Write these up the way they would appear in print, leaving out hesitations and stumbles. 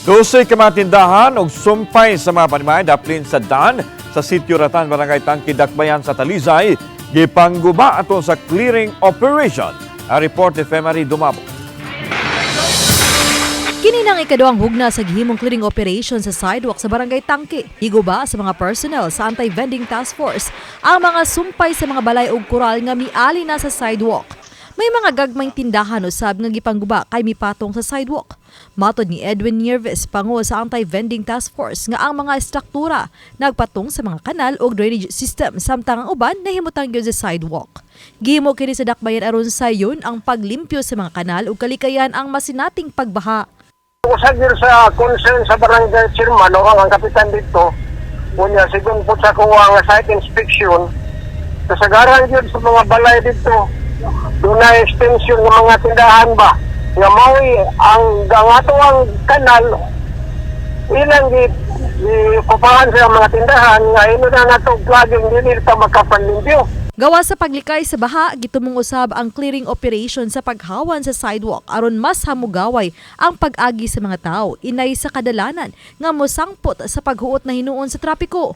12 ka mga tindahan og sumpay sa mga panimay daplin sa daan sa Sitio Ratan, Barangay Tangke, Dakbayan sa Talisay, gipangguba aton sa clearing operation. Ang report ni Femari Dumabo. Kini nang ikaduhang hugna sa gihimong clearing operation sa sidewalk sa Barangay Tangke. Higuba sa mga personnel sa Anti-Vending Task Force ang mga sumpay sa mga balay ug kural nga miali na sa sidewalk. May mga gagmayng tindahan usab nga gipangguba kay mipatong sa sidewalk. Matod ni Edwin Nieves, pangulo sa Anti-Vending Task Force, nga ang mga estruktura nagpatong sa mga kanal o drainage system samtang ang uban nahimutang gyud sa sidewalk. Gihimo kini sa Dakbayan aron sayon ang paglimpyo sa mga kanal ug kalikayan ang masinating pagbaha. Usag yun sa concern sa barangay chairman o ang kapitan dito, kunya sigun po sa kuha nga site inspection, kasagaran yun sa mga balay dito, doon na extension ng mga tindahan ba, nga maui ang gangato ang kanal, ilang kupahan sa mga tindahan, nga ino na natong plugin din ito makapanlimpyo. Gawa sa paglikay sa baha, gitumong usab ang clearing operation sa paghawan sa sidewalk aron mas hamugaway ang pag-agi sa mga tao inay sa kadalanan nga mosangpot sa paghuot na hinuon sa trapiko.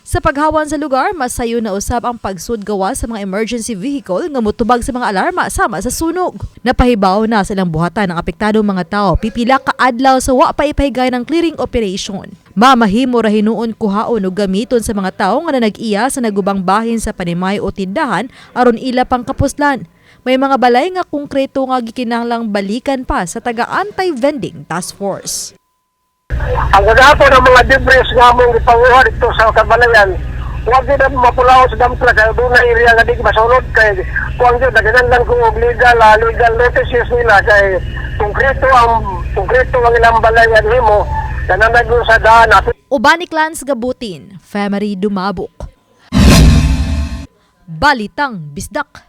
Sa paghawan sa lugar, mas sayo na usab ang pagsud gawa sa mga emergency vehicle nga motubag sa mga alarma sama sa sunog. Napahibaw na sa ilang buhatan ng apektadong mga tao pipila ka adlaw sa wa pa ipahigay ng clearing operation. Mamahimo ra hinuon kuhaon o gamiton sa mga tao nga nag-iya sa nagubang bahin sa panimay o tindahan aron ila pang kapuslan. May mga balay nga konkreto nga gikinahanglang balikan pa sa taga Anti-Vending Task Force. Ang gagapo ng mga debris nga mong ipanguha dito sa kabalayan, huwag din na mapulaw sa dampla kaya doon na area nga di masunod kay kung yun, naganan lang kung legal notices nila kay konkreto ang ilang balayan mo, nananag sa daan. Uban ni Clans Gabutin, Femari Dumabok. Balitang Bisdak.